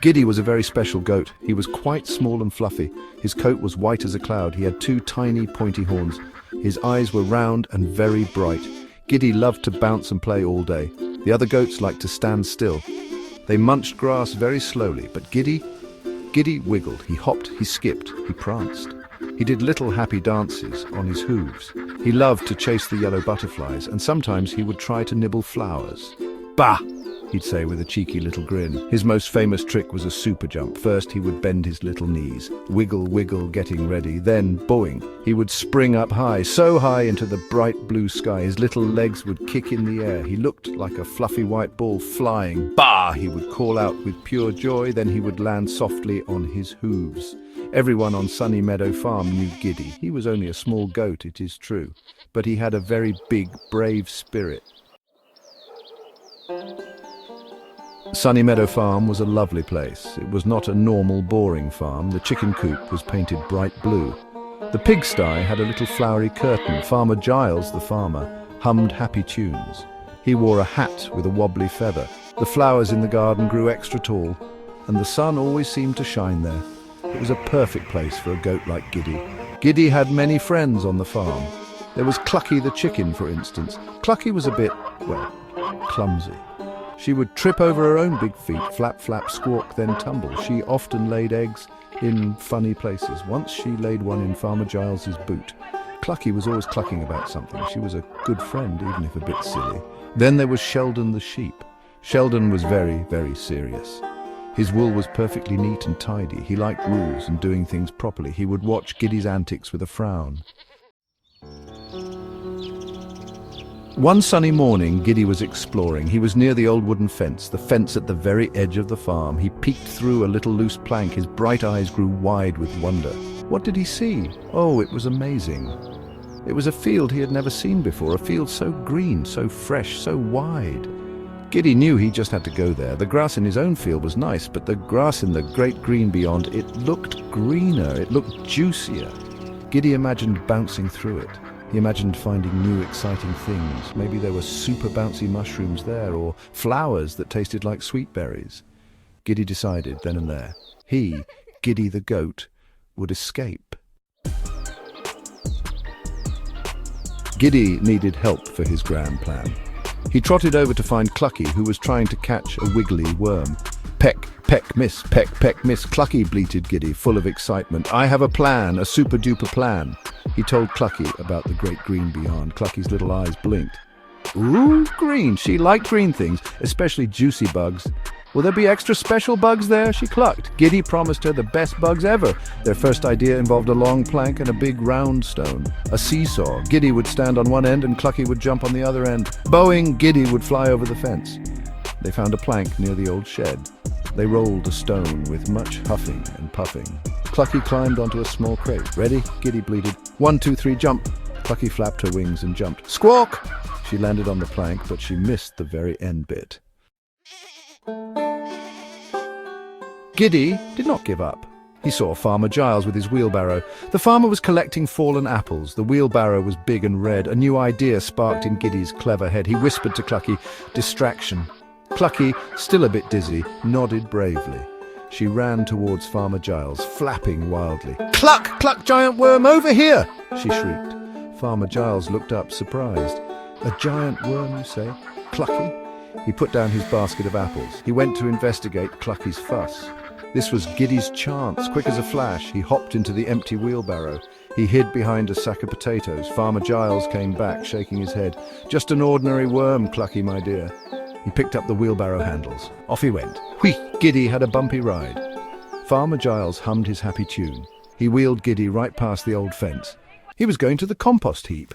Giddy was a very special goat. He was quite small and fluffy. His coat was white as a cloud. He had two tiny pointy horns. His eyes were round and very bright. Giddy loved to bounce and play all day. The other goats liked to stand still. They munched grass very slowly, but Giddy wiggled. He hopped, he skipped, he pranced. He did little happy dances on his hooves. He loved to chase the yellow butterflies, and sometimes he would try to nibble flowers. "Bah!" he'd say with a cheeky little grin. His most famous trick was a super jump. First he would bend his little knees, wiggle, wiggle, getting ready. Then, boing, he would spring up high, so high into the bright blue sky. His little legs would kick in the air. He looked like a fluffy white ball flying. "Bah!" he would call out with pure joy. Then he would land softly on his hooves. Everyone on Sunny Meadow Farm knew Giddy. He was only a small goat, it is true, but he had a very big, brave spirit. Sunny Meadow Farm was a lovely place. It was not a normal, boring farm. The chicken coop was painted bright blue. The pigsty had a little flowery curtain. Farmer Giles, the farmer, hummed happy tunes. He wore a hat with a wobbly feather. The flowers in the garden grew extra tall, and the sun always seemed to shine there. It was a perfect place for a goat like Giddy. Giddy had many friends on the farm. There was Clucky the chicken, for instance. Clucky was a bit, well, clumsy. She would trip over her own big feet, flap, flap, squawk, then tumble. She often laid eggs in funny places. Once she laid one in Farmer Giles's boot. Clucky was always clucking about something. She was a good friend, even if a bit silly. Then there was Sheldon the sheep. Sheldon was very, very serious. His wool was perfectly neat and tidy. He liked rules and doing things properly. He would watch Giddy's antics with a frown. One sunny morning, Giddy was exploring. He was near the old wooden fence, the fence at the very edge of the farm. He peeked through a little loose plank. His bright eyes grew wide with wonder. What did he see? Oh, it was amazing. It was a field he had never seen before, a field so green, so fresh, so wide. Giddy knew he just had to go there. The grass in his own field was nice, but the grass in the great green beyond, it looked greener, it looked juicier. Giddy imagined bouncing through it. He imagined finding new exciting things. Maybe there were super bouncy mushrooms there, or flowers that tasted like sweet berries. Giddy decided then and there, he, Giddy the goat, would escape. Giddy needed help for his grand plan. He trotted over to find Clucky, who was trying to catch a wiggly worm. "Peck, peck, miss, peck, peck, miss." "Clucky," bleated Giddy, full of excitement. "I have a plan, a super-duper plan." He told Clucky about the great green beyond. Clucky's little eyes blinked. "Ooh, green." She liked green things, especially juicy bugs. "Will there be extra special bugs there?" she clucked. Giddy promised her the best bugs ever. Their first idea involved a long plank and a big round stone. A seesaw. Giddy would stand on one end and Clucky would jump on the other end. Boing, Giddy would fly over the fence. They found a plank near the old shed. They rolled a stone with much huffing and puffing. Clucky climbed onto a small crate. "Ready?" Giddy bleated. "1, 2, 3, jump." Clucky flapped her wings and jumped. "Squawk!" She landed on the plank, but she missed the very end bit. Giddy did not give up. He saw Farmer Giles with his wheelbarrow. The farmer was collecting fallen apples. The wheelbarrow was big and red. A new idea sparked in Giddy's clever head. He whispered to Clucky, "Distraction." Clucky, still a bit dizzy, nodded bravely. She ran towards Farmer Giles, flapping wildly. "Cluck, cluck, giant worm, over here!" she shrieked. Farmer Giles looked up, surprised. "A giant worm, you say? Clucky?" He put down his basket of apples. He went to investigate Clucky's fuss. This was Giddy's chance. Quick as a flash, he hopped into the empty wheelbarrow. He hid behind a sack of potatoes. Farmer Giles came back, shaking his head. "Just an ordinary worm, Clucky, my dear." He picked up the wheelbarrow handles. Off he went. Whee! Giddy had a bumpy ride. Farmer Giles hummed his happy tune. He wheeled Giddy right past the old fence. He was going to the compost heap.